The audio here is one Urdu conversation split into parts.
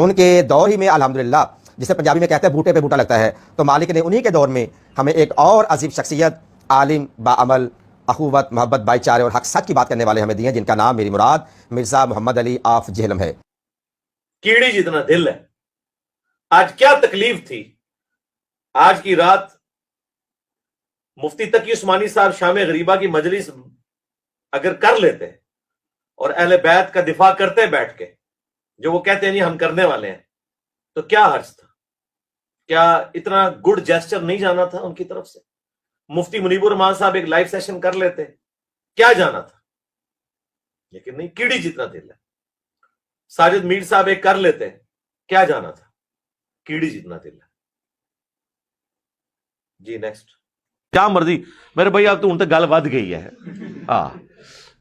ان کے دور ہی میں الحمدللہ جسے پنجابی میں کہتے ہیں بوٹے پہ بوٹا لگتا ہے، تو مالک نے انہی کے دور میں ہمیں ایک اور عظیم شخصیت، عالم، باعمل، اخوت، محبت، بھائی چارے اور حق سچ کی بات کرنے والے ہمیں دیے، جن کا نام میری مراد مرزا محمد علی آف جہلم ہے۔ کیڑی جتنا دل ہے۔ آج کیا تکلیف تھی، آج کی رات مفتی تقی عثمانی صاحب شام غریبہ کی مجلس اگر کر لیتے اور اہل بیت کا دفاع کرتے بیٹھ کے، جو وہ کہتے ہیں نہیں ہم کرنے والے ہیں، تو کیا حرج تھا؟ کیا اتنا گڈ جیسچر نہیں جانا تھا ان کی طرف سے؟ مفتی منیب الرحمان صاحب ایک لائیو سیشن کر لیتے، کیا جانا تھا؟ لیکن نہیں، کیڑی جتنا دل ہے۔ ساجد میر صاحب ایک کر لیتے، کیا جانا تھا؟ کیڑی جتنا دل ہے۔ جی نیکسٹ۔ کیا مرضی میرے بھائی، اب تو ہن تے گل ود گئی ہے۔ ہاں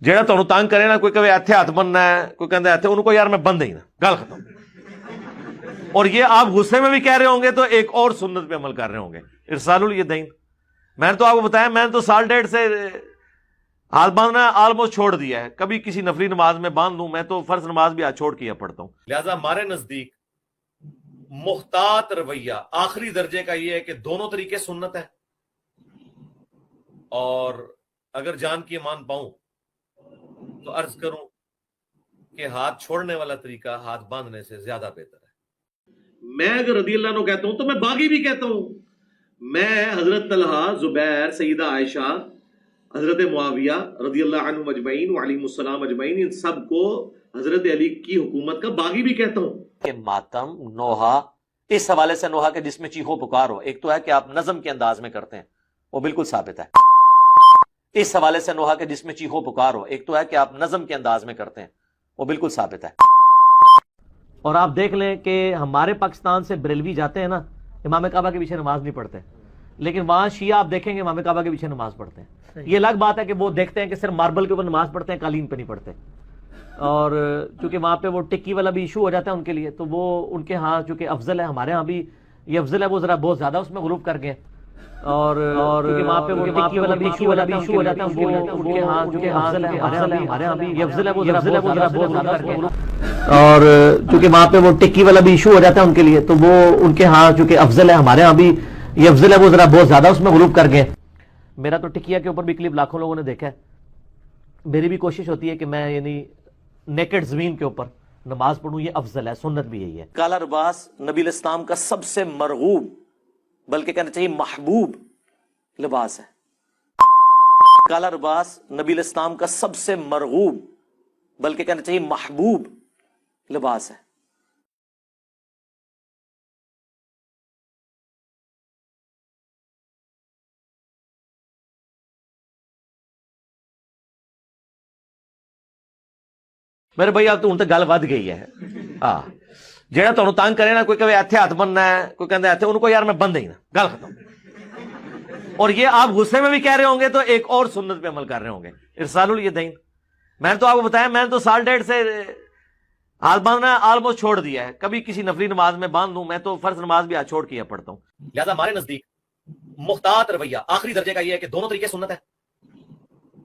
جیڑا تانوں تنگ کرے نا، کوئی کہے ایتھے ہاتھ بننا ہے، کوئی کہندا ایتھے، انہوں کو یار میں بند ہی نا، گل ختم۔ اور یہ آپ غصے میں بھی کہہ رہے ہوں گے تو ایک اور سنت پہ عمل کر رہے ہوں گے، ارسال الیدین۔ میں نے تو آپ کو بتایا، میں نے تو سال ڈیڑھ سے ہاتھ باندھنا آلموسٹ چھوڑ دیا ہے، کبھی کسی نفلی نماز میں باندھ دوں، میں تو فرض نماز بھی آج چھوڑ کے پڑھتا ہوں۔ لہذا ہمارے نزدیک محتاط رویہ آخری درجے کا یہ ہے کہ دونوں طریقے سنت ہیں، اور اگر جان کی امان پاؤں تو عرض کروں کہ ہاتھ چھوڑنے والا طریقہ ہاتھ باندھنے سے زیادہ بہتر ہے۔ میں اگر رضی اللہ عنہ کہتا ہوں تو میں باغی بھی کہتا ہوں۔ میں حضرت طلحہ، زبیر، سیدہ عائشہ، حضرت معاویہ رضی اللہ عنہ اجمعین وعلیہم السلام اجمعین، ان سب کو حضرت علی کی حکومت کا باغی بھی کہتا ہوں۔ کہ ماتم، نوحہ، اس حوالے سے نوحہ کے جس میں چیخو پکار ہو، ایک تو ہے کہ آپ نظم کے انداز میں کرتے ہیں، وہ بالکل ثابت ہے۔ اس حوالے سے نوحہ کے جس میں چیخو پکار ہو، ایک تو ہے کہ آپ نظم کے انداز میں کرتے ہیں، وہ بالکل ثابت ہے۔ اور آپ دیکھ لیں کہ ہمارے پاکستان سے بریلوی جاتے ہیں نا، امام کعبہ کے پیچھے نماز نہیں پڑھتے، لیکن وہاں شیعہ آپ دیکھیں گے امام کعبہ کے پیچھے نماز پڑھتے ہیں۔ یہ الگ بات ہے کہ وہ دیکھتے ہیں کہ صرف ماربل کے اوپر نماز پڑھتے ہیں، قالین پہ نہیں پڑھتے، اور چونکہ وہاں پہ وہ ٹکی والا بھی ایشو ہو جاتا ہے ان کے لیے، تو وہ ان کے ہاں چونکہ افضل ہے، ہمارے ہاں بھی یہ افضل ہے، وہ ذرا بہت زیادہ اس میں غلوب کر گئے، اور کیونکہ وہاں پہ وہ ٹکی والا بھی ایشو ہو جاتا ہے، وہ ان کے ہاں چونکہ افضل ہے، ہمارے ہاں بھی یہ افضل ہے، وہ ذرا بہت زیادہ کر گئے، اور چونکہ وہاں پہ وہ ٹکی والا بھی ایشو ہو جاتا ہے ان کے لیے، تو وہ ان کے ہاں چونکہ افضل ہے، ہمارے ہاں بھی یہ افضل ہے، وہ ذرا بہت زیادہ اس میں غلوب کر گئے۔ میرا تو ٹکیا کے اوپر بھی کلپ لاکھوں لوگوں نے دیکھا ہے، میری بھی کوشش ہوتی ہے کہ میں یعنی نیکڈ زمین کے اوپر نماز پڑھوں، یہ افضل ہے، سنت بھی یہی ہے۔ کالا لباس نبی الاسلام کا سب سے مرغوب، بلکہ کہنا چاہیے محبوب لباس ہے۔ کالا لباس نبی الاسلام کا سب سے مرغوب، بلکہ کہنا چاہیے محبوب لباس ہے۔ میرے بھائی اب تو ہن تے گل ود گئی ہے۔ ہاں جیڑا تانوں تنگ کرے نا، کوئی کہے ایتھے ہاتھ بننا ہے، کوئی کہندا ایتھے، انہوں کو یار میں بند ہی نا، گل ختم۔ اور یہ آپ غصے میں بھی کہہ رہے ہوں گے تو ایک اور سنت پہ عمل کر رہے ہوں گے، ارسال الیدین۔ میں نے تو آپ کو بتایا، میں نے تو سال ڈیڑھ سے ہاتھ باندھنا آلموسٹ چھوڑ دیا ہے، کبھی کسی نفلی نماز میں باندھ دوں، میں تو فرض نماز بھی آج چھوڑ کے پڑھتا ہوں۔ لہذا ہمارے نزدیک محتاط رویہ آخری درجے کا یہ ہے کہ دونوں طریقے سنت ہے،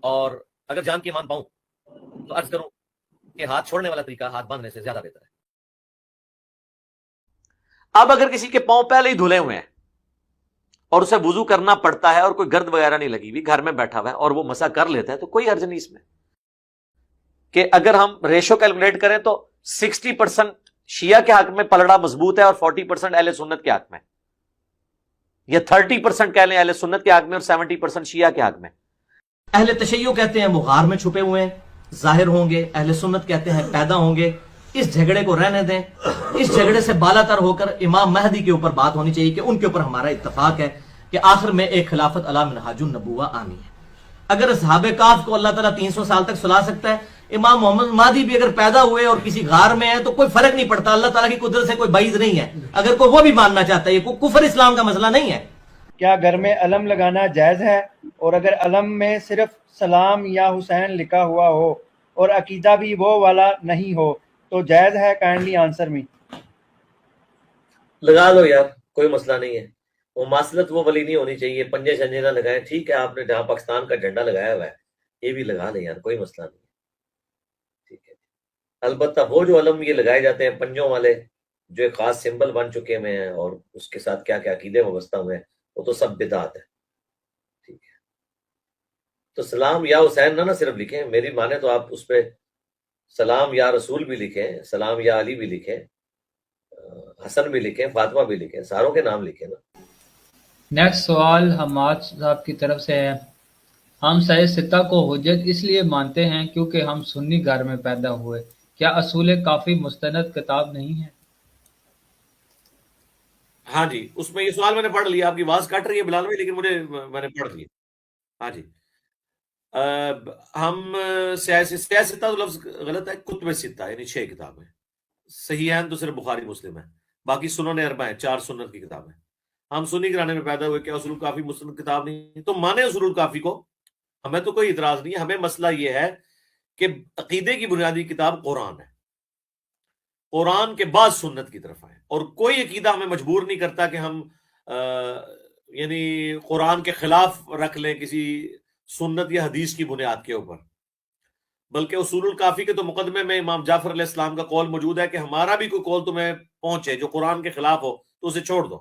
اور اگر جان کی امان پاؤں تو عرض کروں کہ ہاتھ چھوڑنے والا طریقہ ہاتھ باندھنے سے زیادہ بہتر ہے۔ اب اگر کسی کے پاؤں پہلے ہی دھلے ہوئے ہیں اور اسے وضو کرنا پڑتا ہے اور کوئی گرد وغیرہ نہیں لگی ہوئی، گھر میں بیٹھا ہوا ہے اور وہ مسح کر لیتا ہے، تو کوئی حرج نہیں اس میں کہ اگر ہم ریشو کیلکولیٹ کریں تو 60% شیعہ کے حق میں پلڑا مضبوط ہے اور 40% اہل سنت کے حق میں، یا 30% کہہ لیں اہل سنت کے حق میں اور 70% شیعہ کے حق میں۔ اہل تشیع کہتے ہیں وہ غار میں چھپے ہوئے ہیں، ظاہر ہوں گے، اہل سنت کہتے ہیں پیدا ہوں گے۔ اس جھگڑے کو رہنے دیں، اس جھگڑے سے بالا تر ہو کر امام مہدی کے اوپر بات ہونی چاہیے کہ ان کے اوپر ہمارا اتفاق ہے کہ آخر میں ایک خلافت علی منہاج النبوہ آنی ہے۔ اگر اصحاب کہف کو اللہ تعالیٰ 300 سال تک سلا سکتا ہے، امام محمد مہدی بھی اگر پیدا ہوئے اور کسی غار میں ہے تو کوئی فرق نہیں پڑتا، اللہ تعالیٰ کی قدرت سے کوئی بعید نہیں ہے۔ اگر کوئی وہ بھی ماننا چاہتا ہے، یہ کوئی کفر اسلام کا مسئلہ نہیں ہے۔ کیا گھر میں علم لگانا جائز ہے؟ اور اگر علم میں صرف سلام یا حسین لکھا ہوا ہو اور عقیدہ بھی وہ والا نہیں ہو تو جائز ہے؟ کائنڈلی آنسر می۔ لگا لو یار، کوئی مسئلہ نہیں ہے، وہ ماسلت وہ والی نہیں ہونی چاہیے، پنجے شنجے نہ لگائیں۔ ٹھیک ہے، آپ نے جہاں پاکستان کا جھنڈا لگایا ہوا ہے یہ بھی لگا لیں یار، کوئی مسئلہ نہیں ہے، ٹھیک ہے۔ البتہ وہ جو علم یہ لگائے جاتے ہیں پنجوں والے، جو ایک خاص سمبل بن چکے ہوئے ہیں اور اس کے ساتھ کیا کیا عقیدے وابستہ ہوئے ہیں، وہ تو سب بدعت ہے. ٹھیک ہے، تو سلام یا حسین نہ صرف لکھیں، میری مانے تو آپ اس پہ سلام یا رسول بھی لکھیں، سلام یا علی بھی لکھیں، حسن بھی لکھیں، فاطمہ بھی لکھیں، ساروں کے نام لکھیں نا. نیکسٹ سوال حماد صاحب کی طرف سے ہے، ہم سید ستہ کو حجت اس لیے مانتے ہیں کیونکہ ہم سنی گھر میں پیدا ہوئے، کیا اصول کافی مستند کتاب نہیں ہے؟ ہاں جی، اس میں یہ سوال میں نے پڑھ لیا. آپ کی آواز کٹ رہی ہے بلال بھائی، لیکن میں نے پڑھ لیا. ہاں جی، ہم سیاستہ تو لفظ غلط ہے، کتب ستہ یعنی 6 کتابیں، صحیحین تو صرف بخاری مسلم ہے، باقی سنن اربع ہیں، 4 سنت کی کتابیں. ہم سنی گھرانے میں پیدا ہوئے، کیا اصول الکافی مستند کتاب نہیں؟ تو مانے اصول الکافی کو، ہمیں تو کوئی اعتراض نہیں ہے. ہمیں مسئلہ یہ ہے کہ عقیدے کی بنیادی کتاب قرآن ہے، قرآن کے بعد سنت کی طرف آئے، اور کوئی عقیدہ ہمیں مجبور نہیں کرتا کہ ہم یعنی قرآن کے خلاف رکھ لیں کسی سنت یا حدیث کی بنیاد کے اوپر. بلکہ اصول الکافی کے تو مقدمے میں امام جعفر علیہ السلام کا قول موجود ہے کہ ہمارا بھی کوئی قول تمہیں پہنچے جو قرآن کے خلاف ہو تو اسے چھوڑ دو.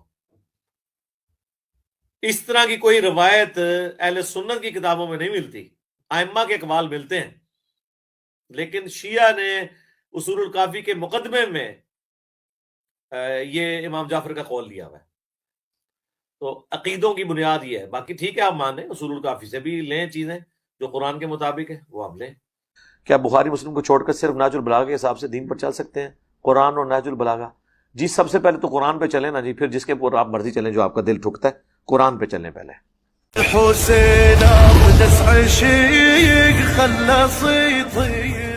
اس طرح کی کوئی روایت اہل سنت کی کتابوں میں نہیں ملتی، ائمہ کے اقوال ملتے ہیں، لیکن شیعہ نے اصول الکافی کے مقدمے میں یہ امام جعفر کا قول لیا ہوا ہے. تو عقیدوں کی بنیاد یہ ہے. باقی ٹھیک ہے، آپ مانیں اصول الکافی سے بھی لیں چیزیں جو قرآن کے مطابق ہے، وہ آپ لیں. کیا بخاری مسلم کو چھوڑ کر صرف نہج البلاغہ کے حساب سے دین پر چل سکتے ہیں؟ قرآن اور نہج البلاغہ؟ جی سب سے پہلے تو قرآن پہ چلیں نا جی، پھر جس کے اوپر آپ مرضی چلیں، جو آپ کا دل ٹھکتا ہے قرآن پہ چلیں پہلے. حسين ابو عشيق خلص يطير